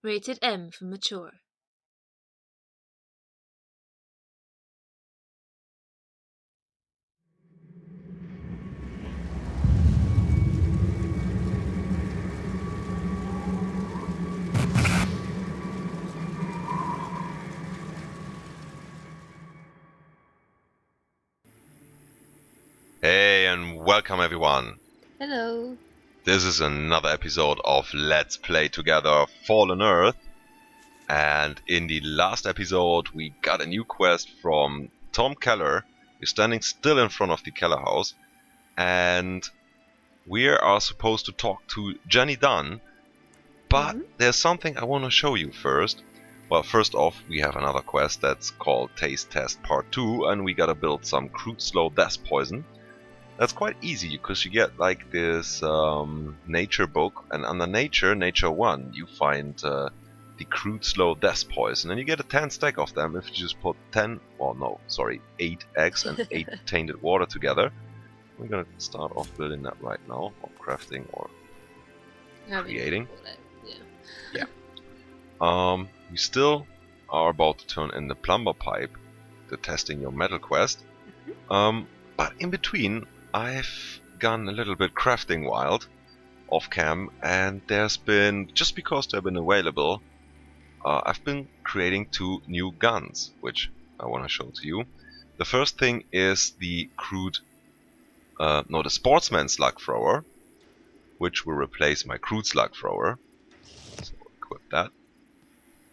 Rated M for mature. Hey and welcome everyone. Hello. This is another episode of Let's Play Together Fallen Earth. And in the last episode we got a new quest from Tom Keller. We're standing still in front of the Keller house. And we are supposed to talk to Jenny Dunn. But there's something I want to show you first. Well, first off, we have another quest that's called Taste Test Part 2. And we gotta build some crude slow death poison. That's quite easy because you get like this nature book, and under nature 1, you find the crude slow death poison, and you get a 10 stack of them if you just put 8 eggs and 8 tainted water together. We're gonna start off building that right now, or crafting, or creating. We still are about to turn in the plumber pipe, the testing your metal quest. But in between, I've gone a little bit crafting wild off cam, and there's been, just because they've been available, I've been creating 2 new guns, which I want to show to you. The first thing is the the sportsman slug thrower, which will replace my crude slug thrower. So I'll equip that.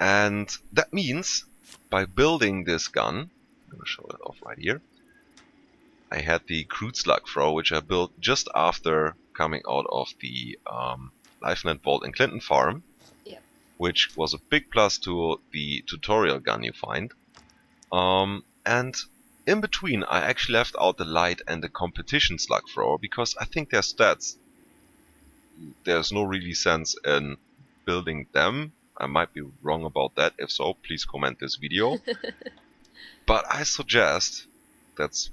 And that means, by building this gun, I'm going to show it off right here, I had the crude slug throw, which I built just after coming out of the Lifeland Vault in Clinton Farm, which was a big plus to the tutorial gun you find. And in between, I actually left out the light and the competition slug thrower because I think their stats, there's no really sense in building them. I might be wrong about that. If so, please comment this video. But I suggest, that's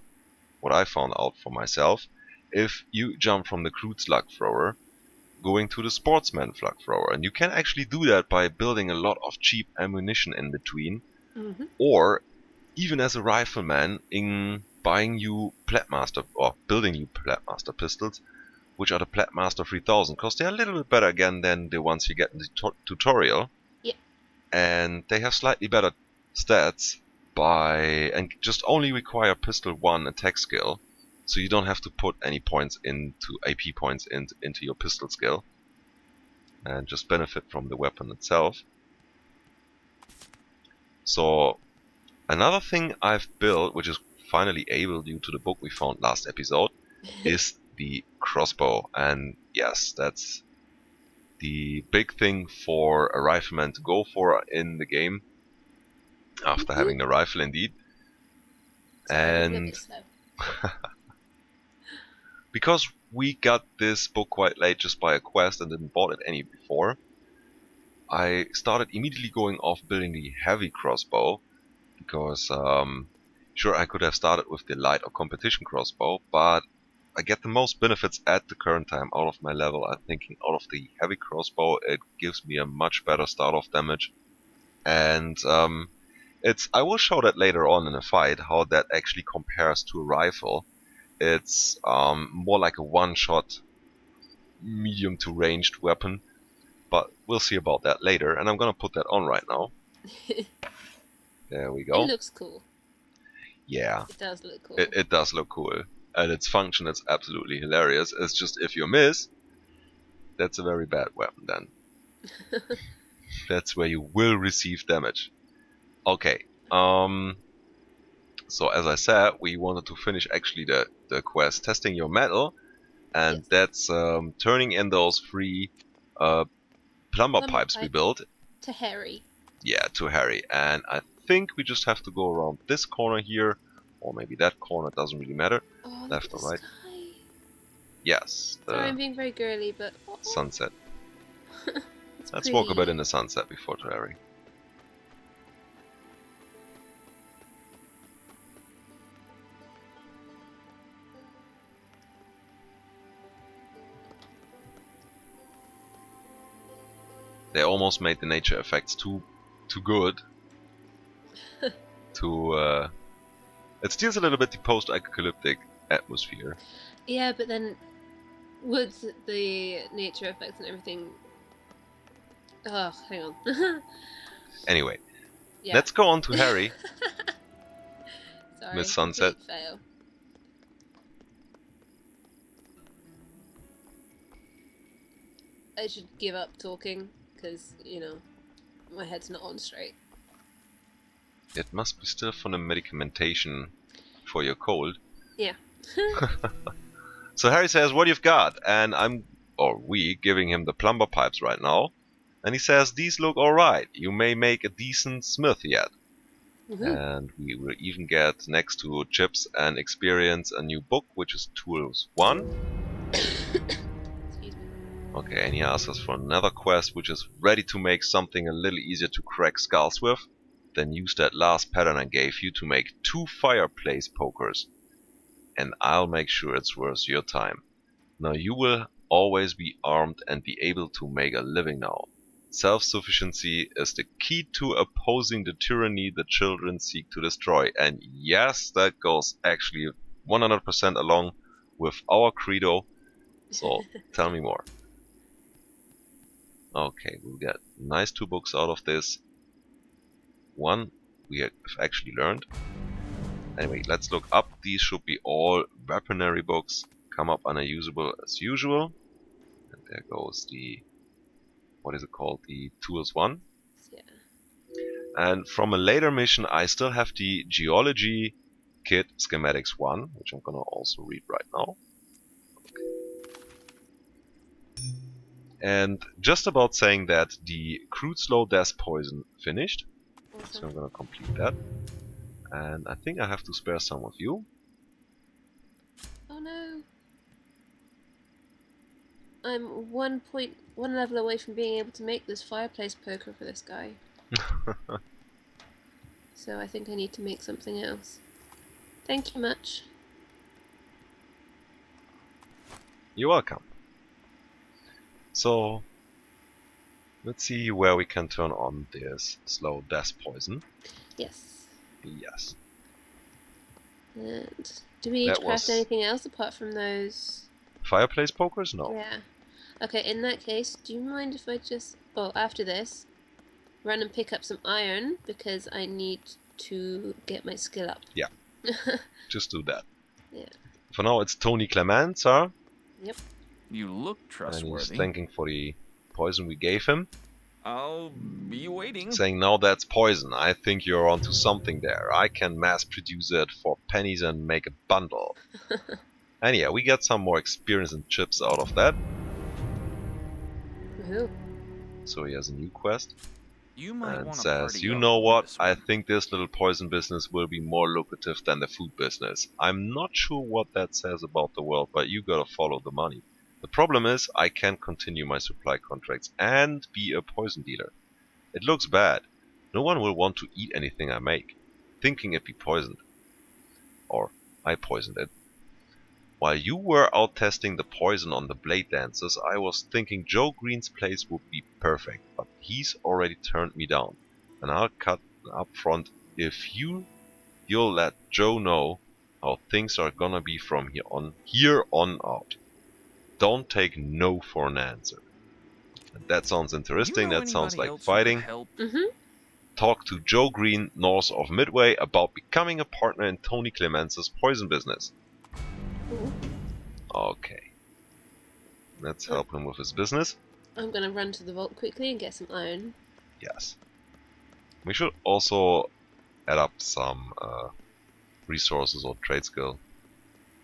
what I found out for myself, if you jump from the crude slug thrower going to the sportsman slug thrower, and you can actually do that by building a lot of cheap ammunition in between, or even as a rifleman in buying you Pladmaster, or building you Pladmaster pistols, which are the Pladmaster 3000, because they're a little bit better again than the ones you get in the tutorial. And they have slightly better stats and just only require pistol 1 attack skill, so you don't have to put any points into AP points into your pistol skill, and just benefit from the weapon itself. So another thing I've built, which is finally able due to the book we found last episode, is the crossbow. And yes, that's the big thing for a rifleman to go for in the game, after having the rifle indeed. And because we got this book quite late just by a quest and didn't bought it any before, I started immediately going off building the heavy crossbow, because sure, I could have started with the light or competition crossbow, but I get the most benefits at the current time out of my level. I'm thinking out of the heavy crossbow, it gives me a much better start off damage, and I will show that later on in a fight how that actually compares to a rifle. It's more like a one-shot, medium to ranged weapon, but we'll see about that later. And I'm gonna put that on right now. There we go. It looks cool. Yeah, it does look cool. It does look cool, and its function is absolutely hilarious. It's just if you miss, that's a very bad weapon then. That's where you will receive damage. Okay. So as I said, we wanted to finish actually the quest testing your metal, and that's turning in those 3 plumber pipes we built. To Harry. Yeah, to Harry. And I think we just have to go around this corner here, or maybe that corner, it doesn't really matter. Left or right. Sky. Yes. Sorry, I'm being very girly, but... sunset. Let's pretty. walk a bit in the sunset before to Harry. They almost made the nature effects too good. It steals a little bit the post-apocalyptic atmosphere. Yeah, but then would the nature effects and everything... Oh, hang on. Anyway, Yeah. let's go on to Harry. Sorry, Miss Sunset. complete fail. I should give up talking, because, you know, my head's not on straight. It must be still from the medicamentation for your cold. Yeah. So Harry says, what you've got? And we, giving him the plumber pipes right now. And he says, these look alright. You may make a decent smith yet. And we will even get, next to chips and experience, a new book, which is Tools 1. Excuse me. Okay, and he asks us for another quest, which is ready to make something a little easier to crack skulls with. Then use that last pattern I gave you to make 2 fireplace pokers. And I'll make sure it's worth your time. Now you will always be armed and be able to make a living now. Self-sufficiency is the key to opposing the tyranny the children seek to destroy. And yes, that goes actually 100% along with our credo. So tell me more. Okay, we'll get nice 2 books out of this. 1 we have actually learned. Anyway, let's look up. These should be all weaponry books. Come up unusable as usual. And there goes the... what is it called? The Tools 1. Yeah. And from a later mission, I still have the Geology Kit Schematics 1, which I'm gonna also read right now. And just about saying that the Crude Slow Death Poison finished. Awesome. So I'm gonna complete that. And I think I have to spare some of you. Oh no. I'm 1 level away from being able to make this fireplace poker for this guy. So I think I need to make something else. Thank you much. You're welcome. So, let's see where we can turn on this slow death poison. Yes. Yes. And do we need to craft anything else apart from those? Fireplace pokers? No. Yeah. Okay, in that case, do you mind if I just... oh, after this, run and pick up some iron, because I need to get my skill up. Yeah. Just do that. Yeah. For now, it's Tony Clement, sir. Yep. You look trustworthy. And he's thanking for the poison we gave him. I'll be waiting. Saying, now that's poison. I think you're onto something there. I can mass produce it for pennies and make a bundle. And yeah, we get some more experience and chips out of that. Woohoo. So he has a new quest. You might And want to says, party you up know on what, this I one." think this little poison business will be more lucrative than the food business. I'm not sure what that says about the world, but you gotta follow the money. The problem is, I can't continue my supply contracts and be a poison dealer. It looks bad. No one will want to eat anything I make, thinking it be poisoned. Or, I poisoned it. While you were out testing the poison on the blade dancers, I was thinking Joe Green's place would be perfect, but he's already turned me down. And I'll cut up front if you'll let Joe know how things are gonna be from here on out. Don't take no for an answer. And that sounds interesting. You know That sounds anybody like else who could fighting. help? Mm-hmm. Talk to Joe Green north of Midway about becoming a partner in Tony Clemence's poison business. Ooh. Okay. Let's help him with his business. I'm gonna run to the vault quickly and get some iron. Yes. We should also add up some resources or trade skill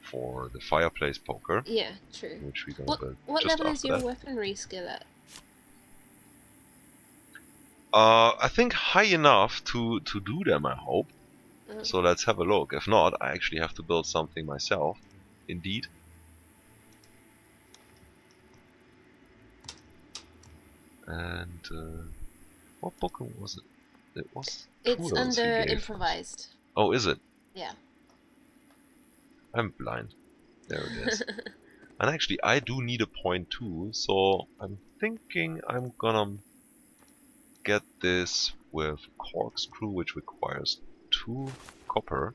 for the fireplace poker. Yeah, true. Which we're gonna build What just level is after your that. weaponry skill at? I think high enough to do them, I hope. Oh. So let's have a look. If not, I actually have to build something myself. Indeed. And what book was it? It was It's Tools he under gave us. improvised. Oh, is it? Yeah. I'm blind. There it is. And actually, I do need a point too, so I'm thinking I'm gonna get this with corkscrew, which requires 2 copper.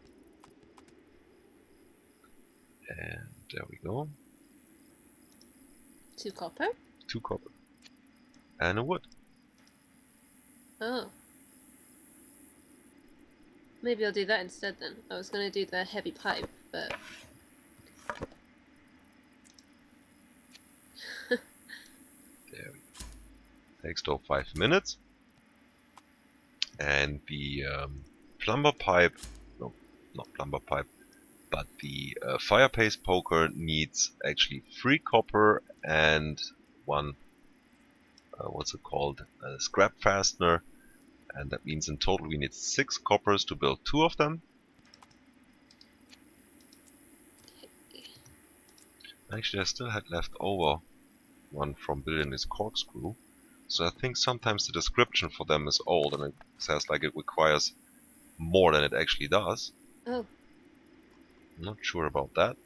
And there we go. 2 copper? 2 copper. And a wood. Oh. Maybe I'll do that instead then. I was going to do the heavy pipe, but... There we go. Takes though 5 minutes. And the plumber pipe, no, not plumber pipe, but the fire paste poker needs actually 3 copper and 1, what's it called, a scrap fastener. And that means in total we need 6 coppers to build 2 of them. Actually, I still had left over 1 from building this corkscrew. So I think sometimes the description for them is old and it says like it requires more than it actually does. Oh. I'm not sure about that.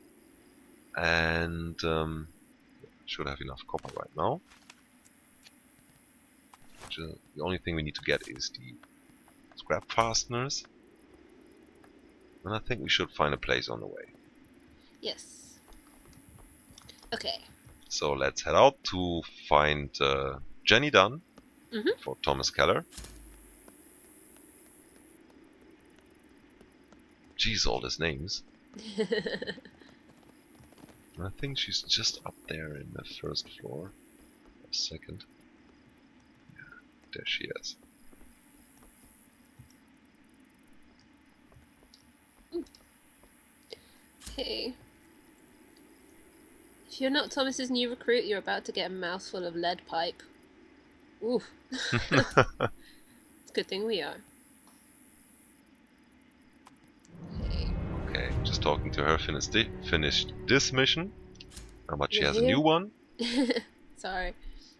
And should have enough copper right now. The only thing we need to get is the scrap fasteners. And I think we should find a place on the way. Yes. Okay. So let's head out to find Jenny Dunn for Thomas Keller. Jeez, all these names. I think she's just up there in the first floor. A second. Yeah, there she is. Okay. If you're not Thomas's new recruit, you're about to get a mouthful of lead pipe. Oof. It's a good thing we are. Okay. Okay, just talking to her, finished this mission. But she You're has a here? new one. Sorry.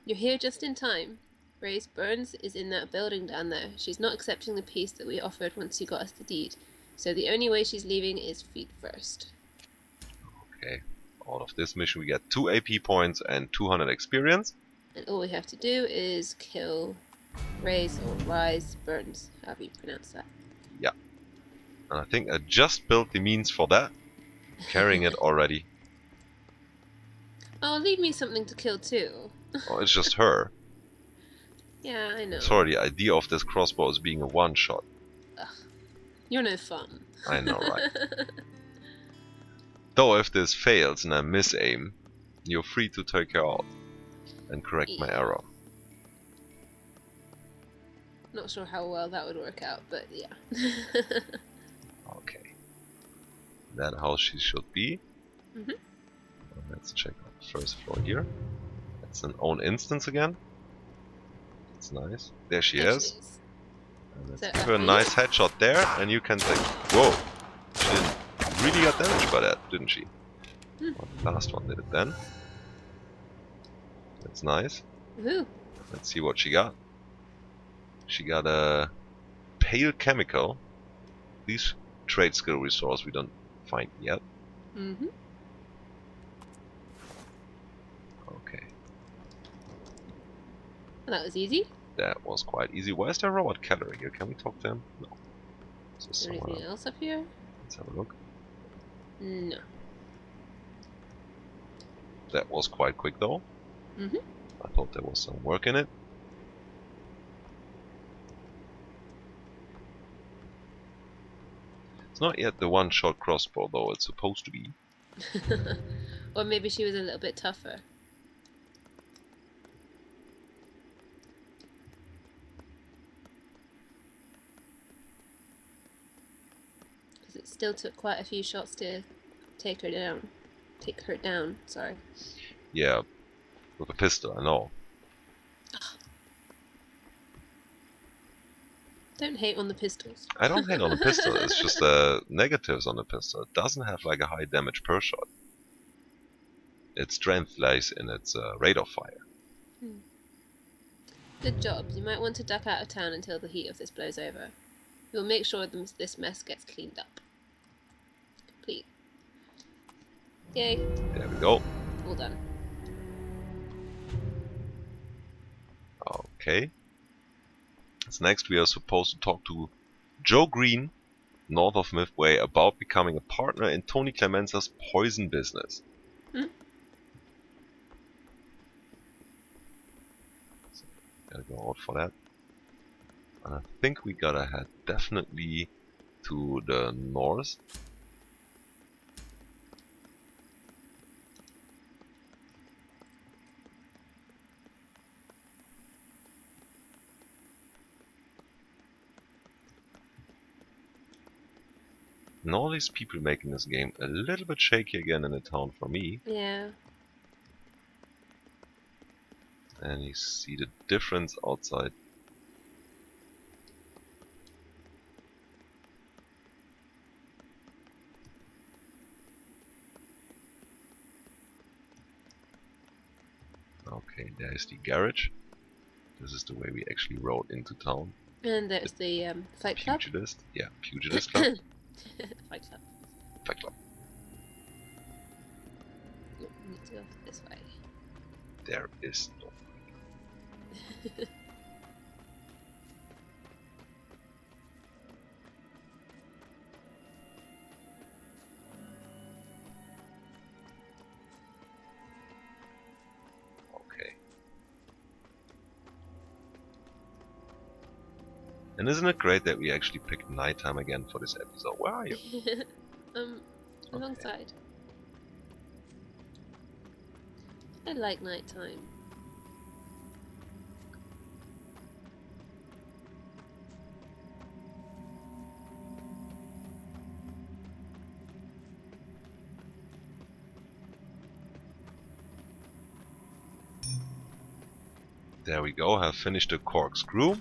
You're here just in time. Grace Burns is in that building down there. She's not accepting the peace that we offered once you got us the deed. So the only way she's leaving is feet first. Okay, out of this mission we get 2 AP points and 200 experience. And all we have to do is kill Rise Burns, however you pronounce that. Yeah. And I think I just built the means for that. Carrying it already. Oh, leave me something to kill too. Oh, it's just her. Yeah, I know. Sorry, the idea of this crossbow is being a one-shot. Ugh. You're no fun. I know, right? Though if this fails and I miss-aim, you're free to take her out and correct my error. Not sure how well that would work out, but yeah. Okay. That how she should be. Mhm. Let's check out the first floor here. It's an own instance again. It's nice. There she is. And let's So, give her a nice headshot there, and you can think, whoa, she didn't really got damaged by that, didn't she? Well, the last one did it then. That's nice. Woohoo. Let's see what she got. She got a pale chemical. These trade skill resource we don't find yet. Mm-hmm. Okay, Well, that was easy. that was quite easy. Why is there Robert Keller here? Can we talk to him? No. Is there anything else up here? Let's have a look. No. That was quite quick though. Mm-hmm. I thought there was some work in it. It's not yet the one-shot crossbow though, it's supposed to be. Or maybe she was a little bit tougher. Because it still took quite a few shots to take her down. Sorry. Yeah, with a pistol, I know. Don't hate on the pistols. I don't hate on the pistol, it's just negatives on the pistol. It doesn't have like a high damage per shot. Its strength lies in its rate of fire. Good job. You might want to duck out of town until the heat of this blows over. We'll make sure this mess gets cleaned up. Complete. Yay. There we go. All done. Okay. missions. Next, we are supposed to talk to Joe Green, north of Midway, about becoming a partner in Tony Clemenza's poison business. So, gotta go out for that. And I think we gotta head definitely to the north. And all these people making this game a little bit shaky again in the town for me. Yeah. And you see the difference outside. Okay, there's the garage. This is the way we actually rode into town. And there's the fight club. Pugilist? Yeah, Pugilist Club. Fight club. Fight Club. Nope, we need to go this way. There is no. Okay. And isn't it great that we actually picked nighttime again for this episode? Where are you? Alongside. I like nighttime. There we go, have finished the corkscrew.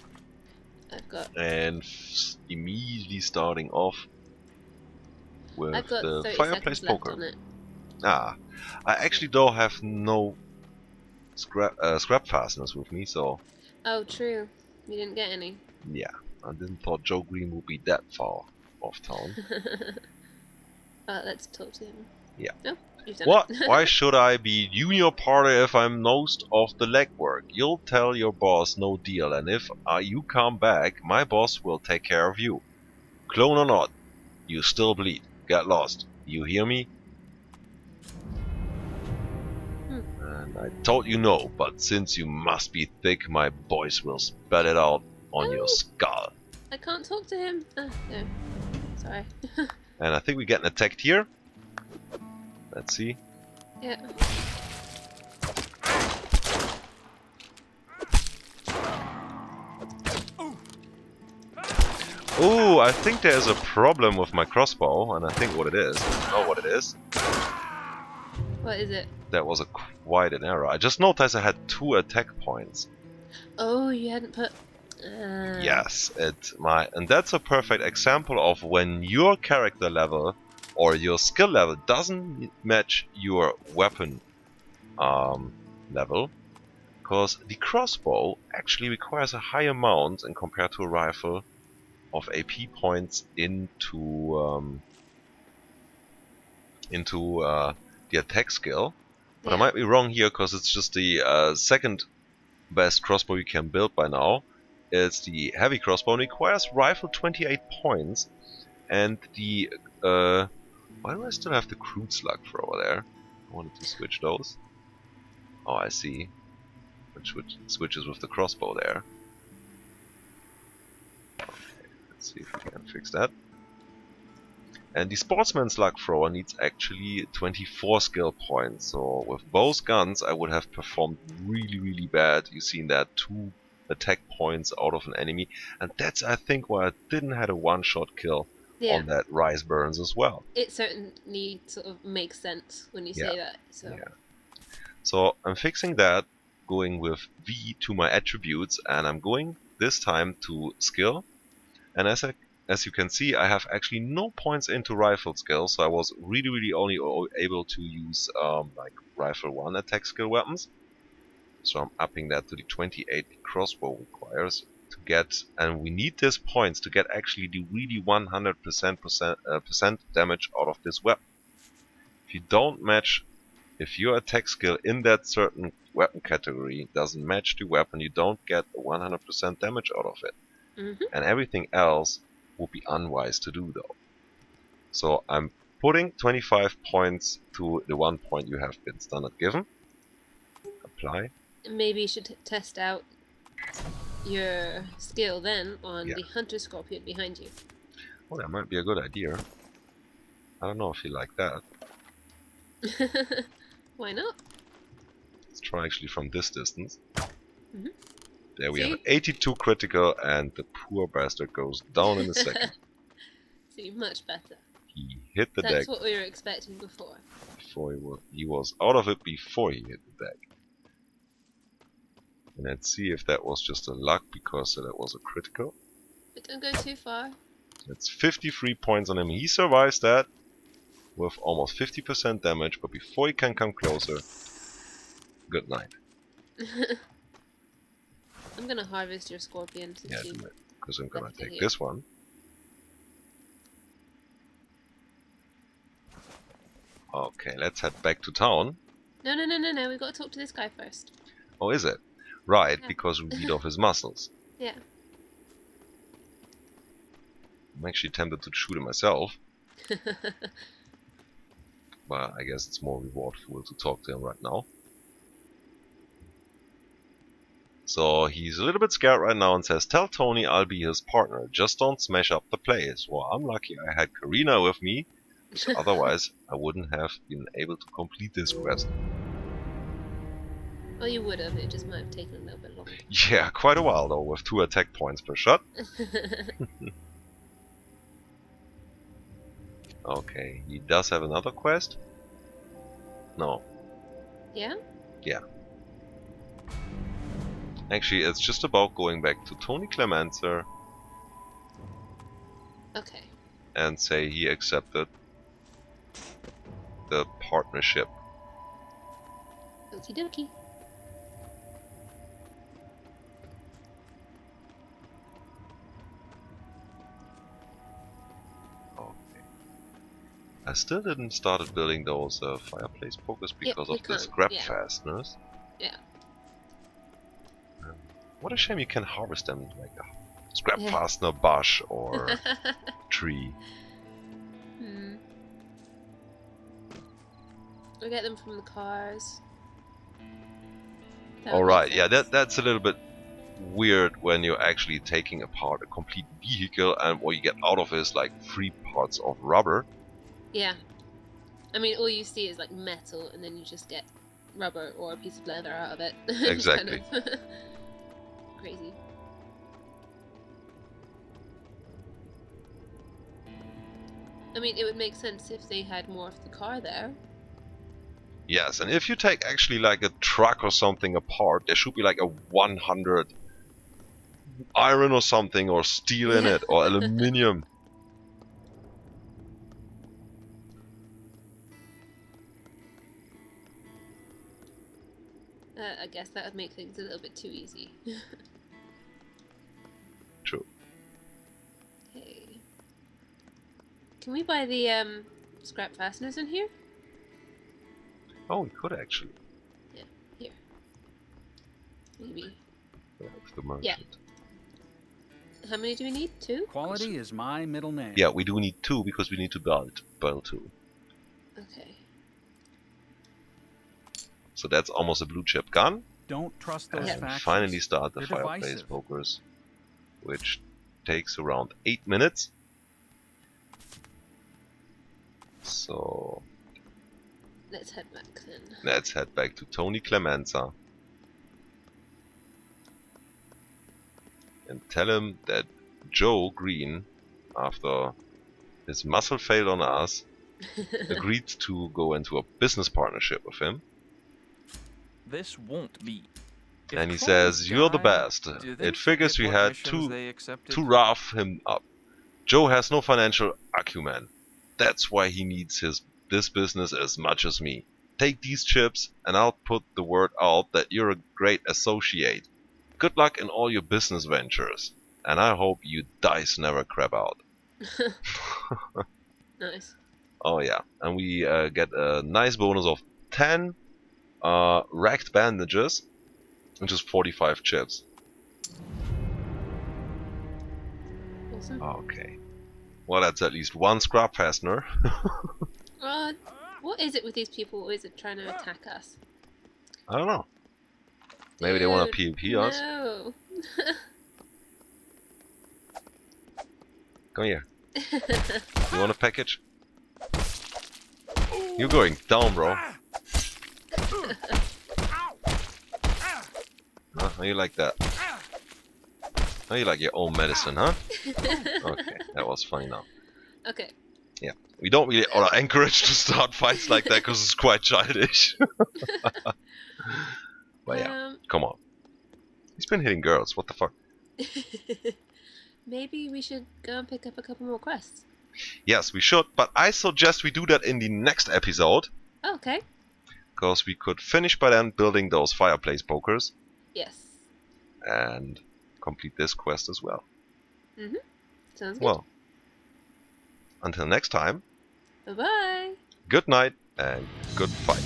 I've got And immediately starting off with I've got the 30 fireplace seconds left poker. on it. Ah, I actually don't have no scrap fasteners with me, so Oh, true. You didn't get any. yeah, I didn't thought Joe Green would be that far off town. Let's talk to him. Yeah. Oh, you've done What? it. Why should I be junior partner if I'm most of the legwork? You'll tell your boss no deal, and if you come back, my boss will take care of you. Clone or not, you still bleed. Get lost. You hear me? And I told you no, but since you must be thick, my boys will spat it out on your skull. I can't talk to him. No. Sorry. And I think we're getting attacked here. Let's see. Yeah. Ooh, I think there's a problem with my crossbow, and I think what it is. I know what it is. What is it? That was quite an error. I just noticed I had 2 attack points. Oh, you hadn't put. Yes, and that's a perfect example of when your character level or your skill level doesn't match your weapon level, because the crossbow actually requires a high amount, and compared to a rifle, of AP points into the attack skill. But I might be wrong here, because it's just the second best crossbow you can build by now. It's the heavy crossbow, and requires rifle 28 points. And the why do I still have the crude slug thrower there? I wanted to switch those. Oh, I see. Which switches with the crossbow there. Okay, let's see if we can fix that. And the sportsman slug thrower needs actually 24 skill points. So with both guns, I would have performed really bad. You've seen that 2 attack points out of an enemy, and that's I think why I didn't have a one-shot kill on that Rise Burns as well. It certainly sort of makes sense when you say that. So. Yeah. So I'm fixing that, going with V to my attributes, and I'm going this time to skill. And as you can see, I have actually no points into rifle skill, so I was really only able to use like rifle 1 attack skill weapons. So I'm upping that to the 28 crossbow requires to get, and we need these points to get actually the really 100% damage out of this weapon. If you don't match, if your attack skill in that certain weapon category doesn't match the weapon, you don't get the 100% damage out of it. Mm-hmm. and everything else would be unwise to do though. So I'm putting 25 points to the 1 point you have been standard given. Apply. Maybe you should test out your skill then on Yeah. the hunter scorpion behind you. Oh, that might be a good idea. I don't know if you like that. Why not? Let's try actually from this distance. Mhm. There we have See? 82 critical, and the poor bastard goes down in a second. See, much better. He hit the That's deck what we were expecting before. before he was out of it before he hit the deck. And let's see if that was just a luck because that was a critical. But don't go too far. That's 53 points on him. He survives that with almost 50% damage, but before he can come closer, good night. I'm gonna harvest your scorpion since Yeah, you do it, because I'm gonna left it take here. this one. Okay, let's head back to town. No, we gotta talk to this guy first. Oh, is it? Right, Yeah. because we beat off his muscles. Yeah. I'm actually tempted to shoot him myself, but I guess it's more rewardful to talk to him right now. So he's a little bit scared right now and says, "Tell Tony I'll be his partner. Just don't smash up the place." Well, I'm lucky I had Qareena with me, so otherwise I wouldn't have been able to complete this quest. Well, you would have. It just might have taken a little bit longer. Yeah, quite a while though, with 2 attack points per shot. Okay, he does have another quest? No. Yeah? Yeah. Actually, it's just about going back to Tony Clemenza Okay. and say he accepted the partnership. Okie dokie. Okay. I still didn't start building those fireplace pokers because you of the can't, scrap yeah. fasteners. Yeah. What a shame you can harvest them like a scrap Yeah. fastener bush or tree. We'll get them from the cars. That would make Alright, yeah, sense. that's a little bit weird when you're actually taking apart a complete vehicle and what you get out of it is like 3 parts of rubber. Yeah. I mean, all you see is like metal, and then you just get rubber or a piece of leather out of it. It's kind Exactly. of crazy. I mean, it would make sense if they had more of the car there. Yes, and if you take actually like a truck or something apart, there should be like a 100 iron or something, or steel in Yeah. it, or aluminium. I guess that would make things a little bit too easy. True. Okay. Can we buy the scrap fasteners in here? Oh, we could actually. Yeah, here. Maybe. That's the merchant. How many do we need? 2? Quality is my middle name. Yeah, we do need 2 because we need to build 2. Okay. So that's almost a blue chip gun. Don't trust those And factions. finally start the They're fireplace divisive. pokers, which takes around 8 minutes. So Let's head back then. let's head back to Tony Clemenza and tell him that Joe Green, after his muscle failed on us, agreed to go into a business partnership with him. This won't be. If And he Clovis says, "You're the died, best. do they It figures forget we what had missions they accepted? to rough him up. Joe has no financial acumen. That's why he needs this business as much as me. Take these chips and I'll put the word out that you're a great associate. Good luck in all your business ventures. And I hope you dice never crap out." Nice. Oh yeah, and we get a nice bonus of 10 racked bandages, which is 45 chips. Awesome. Okay. Well, that's at least one scrap fastener. What is it with these people always trying to attack us? I don't know. Maybe they want to Dude, PvP us. No. Come here. You want a package? You're going down, bro. Huh? How you like that? How you like your own medicine, huh? Okay, that was funny now. Okay. Yeah, we don't really are encouraged to start fights like that because it's quite childish. But yeah, come on. He's been hitting girls. What the fuck? Maybe we should go and pick up a couple more quests. Yes, we should, but I suggest we do that in the next episode. Oh, okay. Because we could finish by then building those fireplace pokers. Yes. And complete this quest as well. Sounds good. Well, until next time, Bye-bye. good night and good fight.